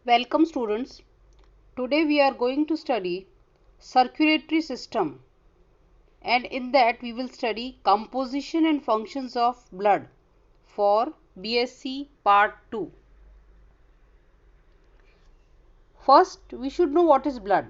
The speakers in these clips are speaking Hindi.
Welcome students. Today we are going to study circulatory system, and in that we will study composition and functions of blood for BSc part 2. First we should know what is blood.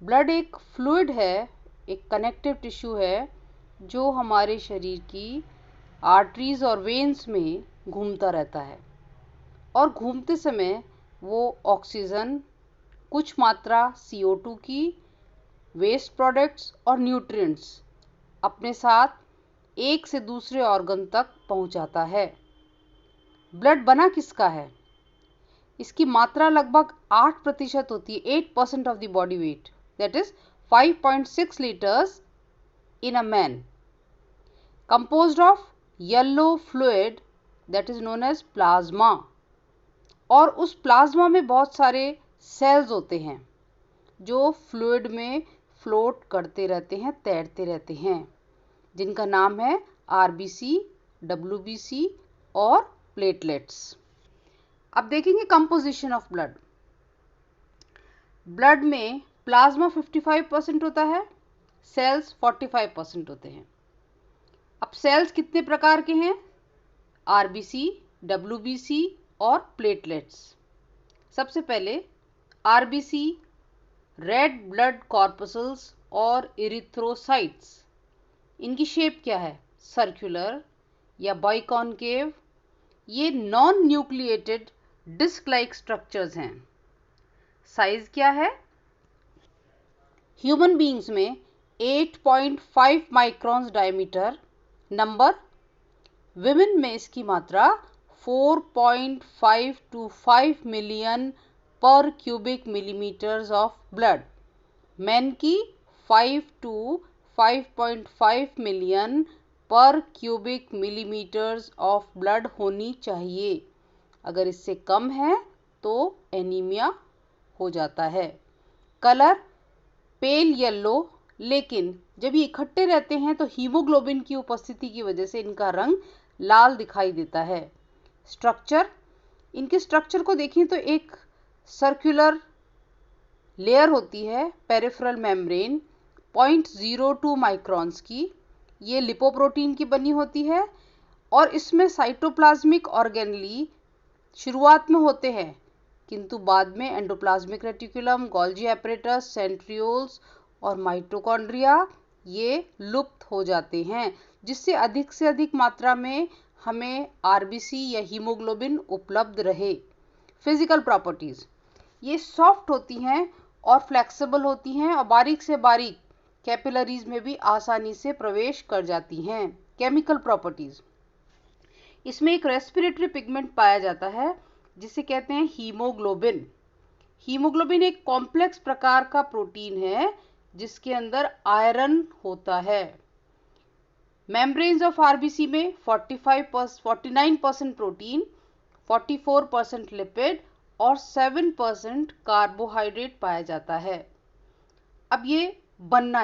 Blood एक fluid है, एक connective tissue है जो हमारे शरीर की arteries और veins में घूमता रहता है और घूमते समय वो ऑक्सीजन, कुछ मात्रा CO2 की, वेस्ट प्रोडक्ट्स और न्यूट्रिएंट्स अपने साथ एक से दूसरे ऑर्गन तक पहुंचाता है। ब्लड बना किसका है? इसकी मात्रा लगभग 8% होती है, 8% of the body weight, that is 5.6 litres in a man, composed of yellow fluid that is known as plasma. और उस प्लाज्मा में बहुत सारे सेल्स होते हैं जो फ्लूइड में फ्लोट करते रहते हैं, तैरते रहते हैं, जिनका नाम है आरबीसी, डब्ल्यूबीसी और प्लेटलेट्स। अब देखेंगे कंपोजिशन ऑफ ब्लड। ब्लड में प्लाज्मा 55% होता है, सेल्स 45% होते हैं। अब सेल्स कितने प्रकार के हैं? आरबीसी, डब्ल्यूबीसी और प्लेटलेट्स। सबसे पहले आरबीसी, रेड ब्लड कॉर्पसल्स और इरिथ्रोसाइट्स। इनकी शेप क्या है? सर्कुलर या बाइकॉनकेव। ये non nucleated disc like structures हैं। साइज क्या है? ह्यूमन बीइंग्स में 8.5 माइक्रॉन्स डायमीटर। नंबर, विमेन में इसकी मात्रा 4.5 to 5 मिलियन पर cubic millimetres of blood. Man की 5 to 5.5 मिलियन पर क्यूबिक मिलीमीटर्स ऑफ ब्लड होनी चाहिए। अगर इससे कम है तो एनीमिया हो जाता है। कलर पेल येलो, लेकिन जब ये इकट्ठे रहते हैं तो हीमोग्लोबिन की उपस्थिति की वजह से इनका रंग लाल दिखाई देता है। स्ट्रक्चर, इनके स्ट्रक्चर को देखें तो एक सर्कुलर लेयर होती है, पेरिफेरल मेम्ब्रेन 0.02 माइक्रॉन्स की। ये लिपोप्रोटीन की बनी होती है और इसमें साइटोप्लाज्मिक ऑर्गेनली शुरुआत में होते हैं, किंतु बाद में endoplasmic reticulum, Golgi apparatus, centrioles और माइटोकॉन्ड्रिया ये लुप्त हो जाते हैं, जिससे अधिक से अधिक मात्रा में हमें आरबीसी या हीमोग्लोबिन उपलब्ध रहे। फिजिकल प्रॉपर्टीज, ये सॉफ्ट होती हैं और फ्लेक्सिबल होती हैं और बारीक से बारीक कैपिलरीज में भी आसानी से प्रवेश कर जाती हैं। केमिकल प्रॉपर्टीज, इसमें एक रेस्पिरेटरी पिगमेंट पाया जाता है जिसे कहते हैं हीमोग्लोबिन। हीमोग्लोबिन एक कॉम्प्लेक्स प्रकार का प्रोटीन है जिसके अंदर आयरन होता है। मेम्ब्रेन्स ऑफ आरबीसी में 49% प्रोटीन, 44% लिपिड और 7% कार्बोहाइड्रेट पाया जाता है। अब ये बनना,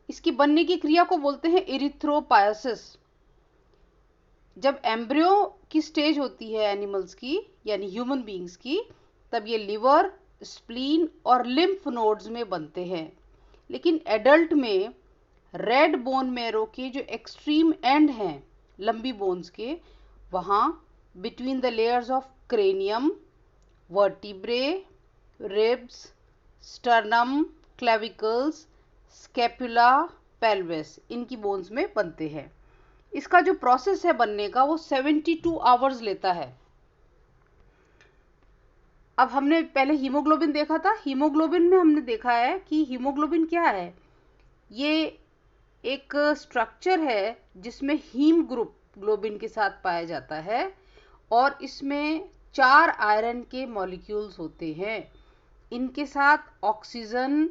इसकी बनने की क्रिया को बोलते हैं इरिथ्रोपायोसिस। जब एम्ब्रियो की स्टेज होती है एनिमल्स की यानी ह्यूमन बीइंग्स की, तब ये लिवर, स्प्लीन और लिम्फ नोड्स में बनते हैं। लेकिन एडल्ट में रेड बोन मैरो के जो एक्सट्रीम एंड हैं लंबी बोन्स के, वहाँ between the layers of cranium, vertebrae, ribs, sternum, clavicles, scapula, pelvis, इनकी बोन्स में बनते हैं। इसका जो प्रोसेस है बनने का वो 72 आवर्स लेता है। अब हमने पहले हीमोग्लोबिन देखा था। हीमोग्लोबिन में हमने देखा है कि हीमोग्लोबिन क्या है? ये एक स्ट्रक्चर है जिसमें हीम ग्रुप ग्लोबिन के साथ पाया जाता है और इसमें 4 आयरन के मॉलिक्यूल्स होते हैं। इनके साथ ऑक्सीजन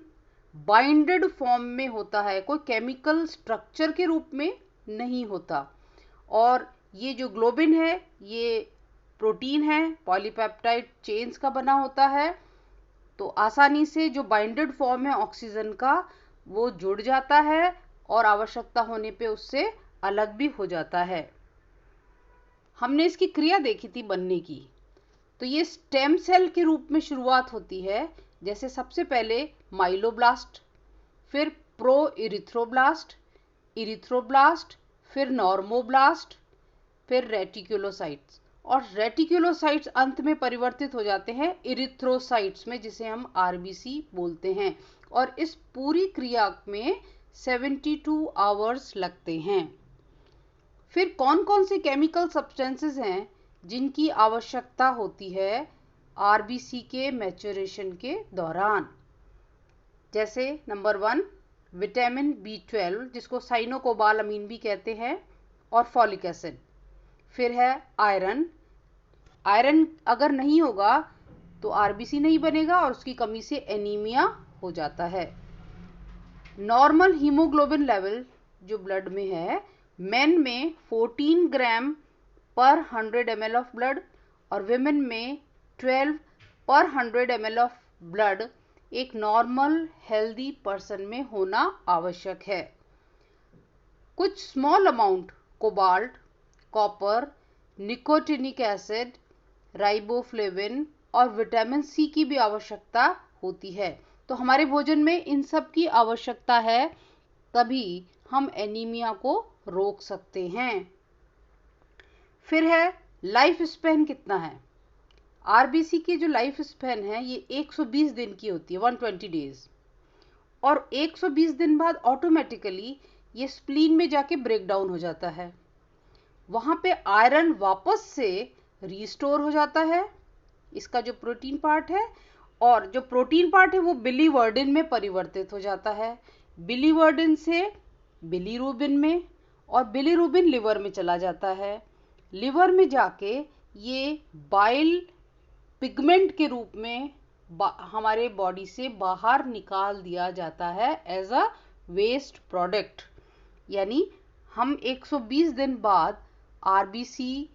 बाइंडेड फॉर्म में होता है, कोई केमिकल स्ट्रक्चर के रूप में नहीं होता। और ये जो ग्लोबिन है ये प्रोटीन है, पॉलीपेप्टाइड चेन्स का बना होता है, तो आसानी से जो बाइंडेड फॉर्म है ऑक्सीजन का वो जुड़ जाता है और आवश्यकता होने पे उससे अलग भी हो जाता है। हमने इसकी क्रिया देखी थी बनने की। तो ये स्टेम सेल के रूप में शुरुआत होती है। जैसे सबसे पहले माइलोब्लास्ट, फिर प्रो इरिथ्रोब्लास्ट, इरिथ्रोब्लास्ट, फिर नॉर्मोब्लास्ट, फिर रेटिकुलोसाइट्स, और रेटिकुलोसाइट्स अंत में परिवर्तित हो जाते हैं इरिथ्रोसाइट्स में, जिसे हम आरबीसी बोलते हैं। और इस पूरी क्रिया में 72 आवर्स लगते हैं। फिर कौन कौन से केमिकल सब्सटेंसेस हैं जिनकी आवश्यकता होती है आरबीसी के मैच्योरेशन के दौरान? जैसे नंबर 1 विटामिन B12, जिसको साइनोकोबालामीन भी कहते हैं, और फॉलिक एसिड। फिर है आयरन। आयरन अगर नहीं होगा तो आरबीसी नहीं बनेगा और उसकी कमी से एनीमिया हो जाता है। नॉर्मल हीमोग्लोबिन लेवल जो ब्लड में है, मेन में 14 ग्राम पर 100 ml ऑफ ब्लड और विमेन में 12 पर 100 ml ऑफ ब्लड एक नॉर्मल हेल्दी पर्सन में होना आवश्यक है। कुछ small amount cobalt, copper, nicotinic acid, riboflavin और विटामिन सी की भी आवश्यकता होती है। तो हमारे भोजन में इन सब की आवश्यकता है, तभी हम एनीमिया को रोक सकते हैं। फिर है लाइफ स्पैन कितना है। आरबीसी की जो लाइफ स्पैन है ये 120 दिन की होती है, 120 डेज। और 120 दिन बाद ऑटोमेटिकली ये स्प्लीन में जाके ब्रेक डाउन हो जाता है। वहां पे आयरन वापस से रिस्टोर हो जाता है, इसका जो प्रोटीन पार्ट है, और जो प्रोटीन पार्ट है वो बिलीवर्डिन में परिवर्तित हो जाता है। बिलीवर्डिन से बिलीरुबिन में, और बिलीरुबिन लिवर में चला जाता है। लिवर में जाके ये बाइल पिगमेंट के रूप में हमारे बॉडी से बाहर निकाल दिया जाता है एज अ वेस्ट प्रोडक्ट। यानी हम 120 दिन बाद आरबीसी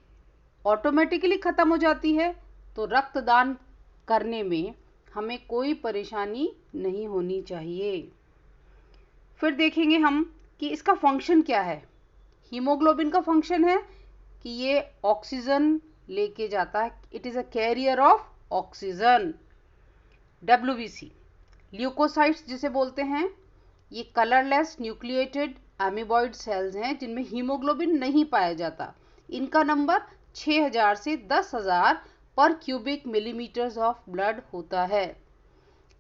ऑटोमेटिकली खत्म हो जाती है, तो रक्तदान करने में हमें कोई परेशानी नहीं होनी चाहिए। फिर देखेंगे हम कि इसका फंक्शन क्या है। हीमोग्लोबिन का फंक्शन है कि ये ऑक्सीजन लेके जाता है, it is a carrier of oxygen. WBC leucocytes जिसे बोलते हैं, ये कलरलेस न्यूक्लिएटेड एमीबॉइड सेल्स हैं जिनमें हीमोग्लोबिन नहीं पाया जाता। इनका नंबर 6000 से 10,000 पर क्यूबिक मिलीमीटर्स ऑफ ब्लड होता है।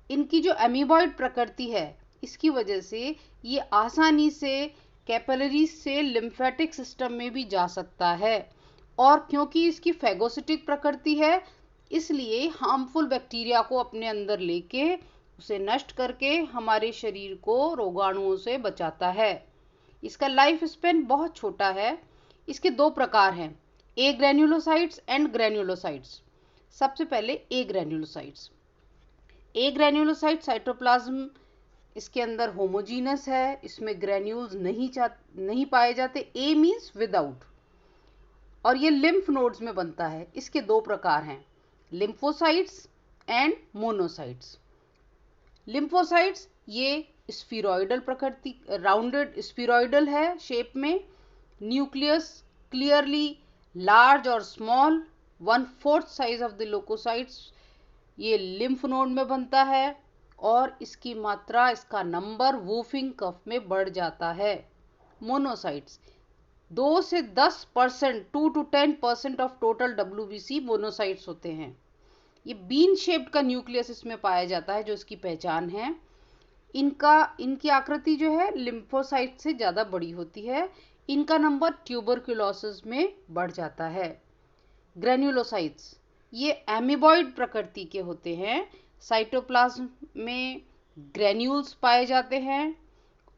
इनकी जो एमीबॉइड प्रकृति है, इसकी वजह से ये आसानी से कैपिलरीज से लिम्फेटिक सिस्टम में भी जा सकता है, और क्योंकि इसकी फैगोसिटिक प्रकृति है, इसलिए हार्मफुल बैक्टीरिया को अपने अंदर लेके उसे नष्ट करके हमारे शरीर को रोगाणुओं से बचाता है। इसका लाइफ स्पेन बहुत छोटा है। इसके दो प्रकार हैं, ए ग्रेन्युलोसाइट्स एंड ग्रेन्युलोसाइट्स। सबसे पहले ए ग्रेन्युलोसाइट्स। ए ग्रेन्युलोसाइट साइटोप्लाज्म इसके अंदर होमोजीनस है, इसमें ग्रेन्यूल्स नहीं पाए जाते। ए मीन्स विदाउट, और ये लिम्फ नोड्स में बनता है। इसके दो प्रकार हैं, लिम्फोसाइट्स एंड मोनोसाइट्स। लिम्फोसाइट्स ये स्फीरॉइडल प्रकृति, राउंडेड स्फीरॉइडल है शेप में। न्यूक्लियस क्लियरली लार्ज और स्मॉल, 1/4 साइज ऑफ द लोकोसाइट्स। ये लिम्फ नोड में बनता है और इसकी मात्रा, इसका नंबर वूफिंग कफ में बढ़ जाता है। मोनोसाइट्स 2 से 10%, 2 to 10% of total WBC monocytes होते हैं। ये बीन शेप्ड का न्यूक्लियस इसमें पाया जाता है, जो इसकी पहचान है। इनकी आकृति जो है लिम्फोसाइट से ज़्यादा बड़ी होती है। इनका नंबर ट्यूबरकुलोसिस में बढ़ जाता है। ग्रेन्युलोसाइट्स ये एमीबॉइड प्रकृति के होते हैं। साइटोप्लाज्म में ग्रेन्यूल्स पाए जाते हैं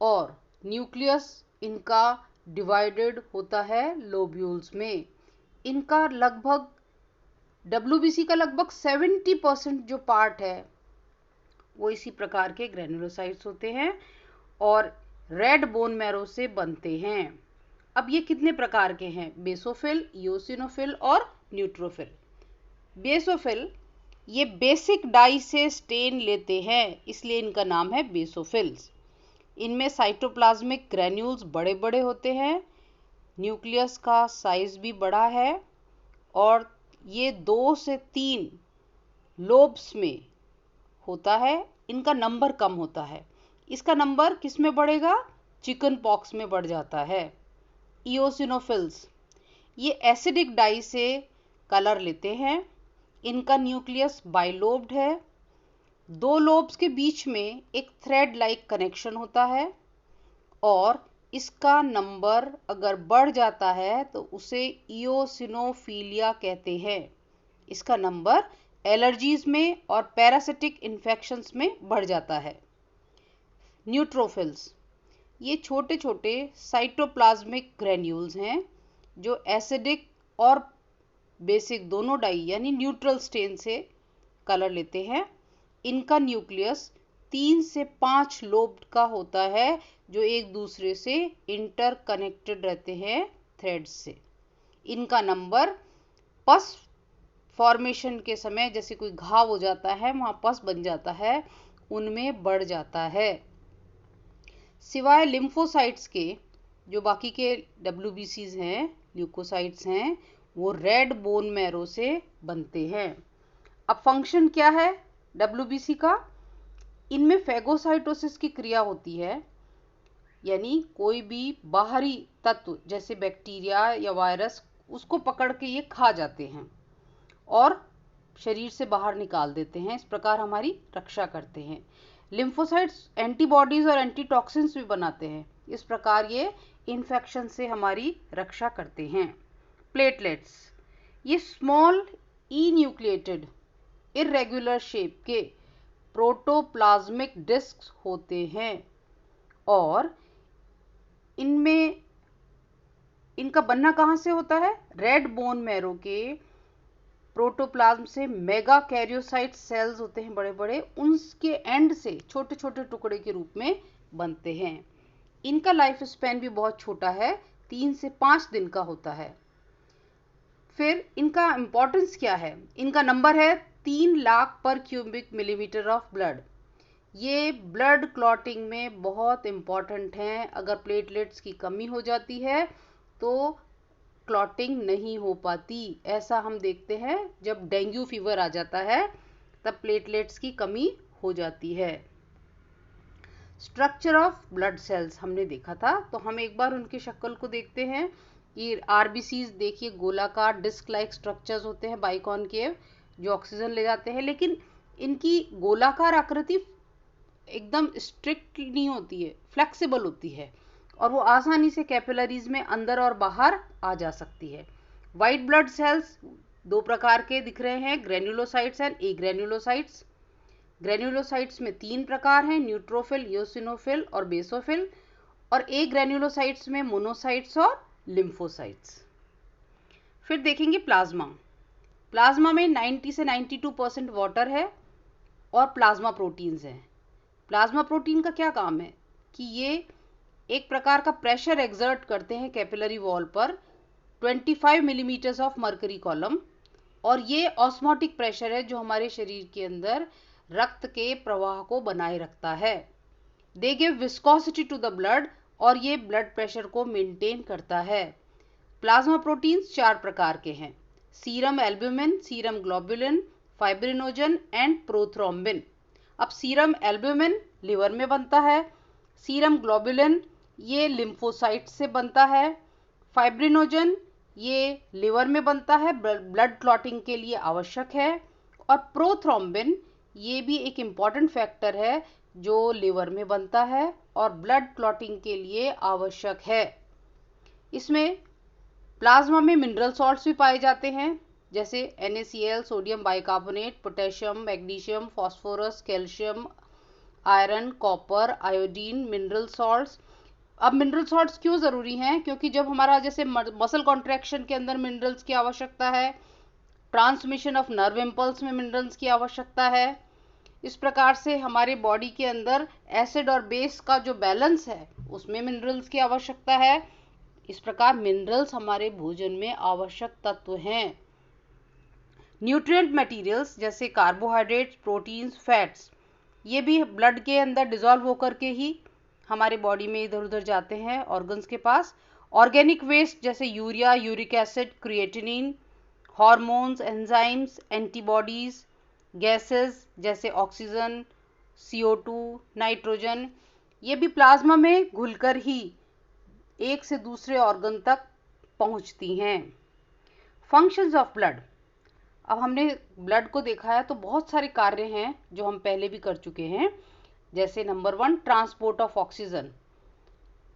और न्यूक्लियस इनका डिवाइडेड होता है लोब्यूल्स में। इनका लगभग डब्ल्यूबीसी का लगभग 70% जो पार्ट है वो इसी प्रकार के ग्रेन्युलोसाइट्स होते हैं और रेड बोन मैरो से बनते हैं। अब ये कितने प्रकार के हैं, बेसोफिल, इओसिनोफिल और न्यूट्रोफिल। बेसोफिल ये बेसिक डाई से स्टेन लेते हैं, इसलिए इनका नाम है बेसोफिल्स। इनमें साइटोप्लाज्मिक ग्रेन्यूल्स बड़े बड़े होते हैं, न्यूक्लियस का साइज भी बड़ा है और ये 2 से 3 लोब्स में होता है, इनका नंबर कम होता है। इसका नंबर किस में बढ़ेगा? चिकन पॉक्स में बढ़ जाता है। इओसिनोफिल्स, ये एसिडिक डाई से कलर लेते हैं। इनका न्यूक्लियस बाइलोब्ड है। 2 लोब्स के बीच में एक थ्रेड लाइक कनेक्शन होता है और इसका नंबर अगर बढ़ जाता है तो उसे इओसिनोफिलिया कहते हैं। इसका नंबर एलर्जीज में और पैरासिटिक इन्फेक्शंस में बढ़ जाता है। न्यूट्रोफिल्स, ये छोटे छोटे साइटोप्लाज्मिक ग्रेन्यूल्स हैं जो एसिडिक और बेसिक दोनों डाई यानी न्यूट्रल स्टेन से कलर लेते हैं। इनका न्यूक्लियस 3 से 5 लोब्ड का होता है जो एक दूसरे से इंटरकनेक्टेड रहते हैं थ्रेड्स से। इनका नंबर पस फॉर्मेशन के समय, जैसे कोई घाव हो जाता है वहां पस बन जाता है, उनमें बढ़ जाता है। सिवाय लिम्फोसाइट्स के जो बाकी के WBCs हैं, ल्यूकोसाइट्स हैं, वो रेड बोन मैरो से बनते हैं। अब फंक्शन क्या है WBC का? इनमें फेगोसाइटोसिस की क्रिया होती है, यानी कोई भी बाहरी तत्व जैसे बैक्टीरिया या वायरस उसको पकड़ के ये खा जाते हैं और शरीर से बाहर निकाल देते हैं। इस प्रकार हमारी रक्षा करते हैं। लिम्फोसाइट्स एंटीबॉडीज और एंटीटॉक्सिन्स भी बनाते हैं। इस प्रकार ये इन्फेक्शन से हमारी रक्षा करते हैं। प्लेटलेट्स, ये स्मॉल ई न्यूक्लिएटेड इरेगुलर शेप के प्रोटोप्लाज्मिक डिस्क होते हैं और इनमें इनका बनना कहाँ से होता है? रेड बोन मैरो के प्रोटोप्लाज्म से मेगा कैरियोसाइट सेल्स होते हैं बड़े बड़े, उनके एंड से छोटे छोटे टुकड़े के रूप में बनते हैं। इनका लाइफ स्पैन भी बहुत छोटा है, 3 से 5 दिन का होता है। फिर इनका इंपॉर्टेंस क्या है? इनका नंबर है 3 लाख पर क्यूबिक मिलीमीटर ऑफ ब्लड। ये ब्लड क्लॉटिंग में बहुत इंपॉर्टेंट हैं। अगर प्लेटलेट्स की कमी हो जाती है तो क्लॉटिंग नहीं हो पाती। ऐसा हम देखते हैं जब डेंगू फीवर आ जाता है तब प्लेटलेट्स की कमी हो जाती है। स्ट्रक्चर ऑफ ब्लड सेल्स हमने देखा था, तो हम एक बार उनकी शक्ल को देखते हैं। ये आरबीसीज देखिए, गोलाकार डिस्क लाइक स्ट्रक्चर्स होते हैं बाइकॉनकेव, जो ऑक्सीजन ले जाते हैं, लेकिन इनकी गोलाकार आकृति एकदम स्ट्रिक्ट नहीं होती है, फ्लेक्सिबल होती है और वो आसानी से कैपिलरीज में अंदर और बाहर आ जा सकती है। वाइट ब्लड सेल्स 2 प्रकार के दिख रहे हैं, granulocytes and A granulocytes. Granulocytes में 3 प्रकार हैं, न्यूट्रोफिल, इओसिनोफिल और बेसोफिल, और ए ग्रेन्युलोसाइट्स में मोनोसाइट्स और लिम्फोसाइट्स। फिर देखेंगे प्लाज्मा। प्लाज्मा में 90 से 92% वाटर है और प्लाज्मा प्रोटीन्स हैं। प्लाज्मा प्रोटीन का क्या काम है कि ये एक प्रकार का प्रेशर एक्सर्ट करते हैं कैपिलरी वॉल पर, 25 मिलीमीटर्स ऑफ मर्करी कॉलम, और ये ऑस्मोटिक प्रेशर है जो हमारे शरीर के अंदर रक्त के प्रवाह को बनाए रखता है। They give viscosity to the blood और ये ब्लड प्रेशर को मेंटेन करता है। प्लाज्मा प्रोटीन्स 4 प्रकार के हैं, serum albumin, serum globulin, fibrinogen and prothrombin. अब सीरम एल्ब्यूमिन लिवर में बनता है, सीरम ग्लोबुलिन ये लिम्फोसाइट से बनता है, फाइब्रिनोजन ये लिवर में बनता है, ब्लड क्लॉटिंग के लिए आवश्यक है, और प्रोथ्रोम्बिन ये भी एक इम्पॉर्टेंट फैक्टर है जो लिवर में बनता है और ब्लड क्लॉटिंग के लिए आवश्यक है। इसमें प्लाज्मा में मिनरल सॉल्ट्स भी पाए जाते हैं, जैसे NaCl, sodium bicarbonate, potassium, magnesium, phosphorus, calcium, iron, copper, iodine, mineral salts. अब मिनरल सॉल्ट्स क्यों ज़रूरी हैं? क्योंकि जब हमारा जैसे मसल कॉन्ट्रैक्शन के अंदर मिनरल्स की आवश्यकता है, ट्रांसमिशन ऑफ नर्व इम्पल्स में मिनरल्स की आवश्यकता है, इस प्रकार से हमारे बॉडी के अंदर एसिड और बेस का जो बैलेंस है उसमें मिनरल्स की आवश्यकता है। इस प्रकार मिनरल्स हमारे भोजन में आवश्यक तत्व हैं। न्यूट्रिएंट मटेरियल्स जैसे कार्बोहाइड्रेट्स, प्रोटीन्स, फैट्स, ये भी ब्लड के अंदर डिजॉल्व होकर के ही हमारे बॉडी में इधर उधर जाते हैं ऑर्गन्स के पास। ऑर्गेनिक वेस्ट जैसे urea, uric acid, creatinine, hormones, enzymes, antibodies, gases जैसे ऑक्सीजन, CO2, नाइट्रोजन, ये भी प्लाज्मा में घुलकर ही एक से दूसरे ऑर्गन तक पहुंचती हैं। Functions of blood. अब हमने ब्लड को देखा है तो बहुत सारे कार्य हैं जो हम पहले भी कर चुके हैं, जैसे number 1 transport of oxygen,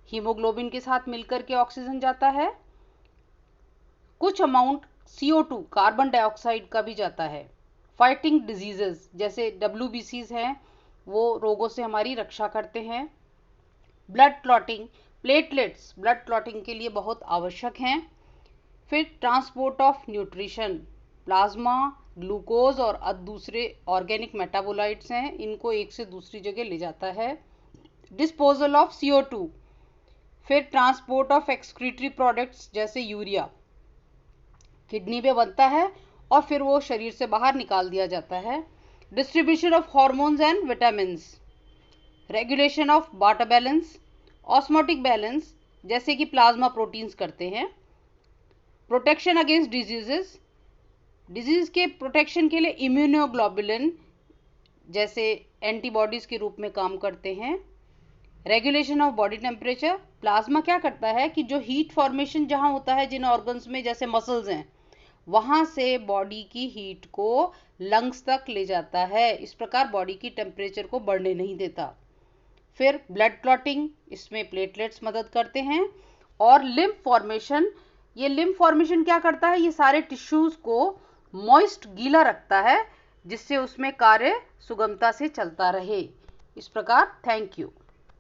haemoglobin के साथ मिलकर के ऑक्सीजन जाता है। कुछ अमाउंट CO2 कार्बन डाइऑक्साइड का भी जाता है। फाइटिंग डिजीजेस जैसे WBCs हैं, वो रोगों से हमारी रक्षा करते हैं। Blood clotting, platelets blood clotting के लिए बहुत आवश्यक हैं। फिर transport of nutrition, plasma, glucose और दूसरे ऑर्गेनिक मेटाबोलाइट्स हैं, इनको एक से दूसरी जगह ले जाता है। डिस्पोजल ऑफ CO2, फिर ट्रांसपोर्ट ऑफ एक्सक्रीटरी प्रोडक्ट्स जैसे यूरिया, किडनी पे बनता है और फिर वो शरीर से बाहर निकाल दिया जाता है। Distribution of hormones and vitamins, regulation of water balance, osmotic balance जैसे कि प्लाज्मा प्रोटीन्स करते हैं। प्रोटेक्शन अगेंस्ट डिजीजेस, डिजीज के प्रोटेक्शन के लिए इम्यूनोग्लोबुलिन जैसे एंटीबॉडीज के रूप में काम करते हैं। Regulation of body temperature, plasma क्या करता है कि जो हीट फॉर्मेशन जहां होता है जिन ऑर्गन्स में, जैसे मसल्स हैं, वहां से बॉडी की हीट को लंग्स तक ले जाता है, इस प्रकार बॉडी की टेम्परेचर को बढ़ने नहीं देता। फिर ब्लड क्लॉटिंग, इसमें प्लेटलेट्स मदद करते हैं। और लिम्फ फॉर्मेशन, ये लिम्फ फॉर्मेशन क्या करता है, ये सारे टिश्यूज को मॉइस्ट गीला रखता है जिससे उसमें कार्य सुगमता से चलता रहे। इस प्रकार थैंक यू।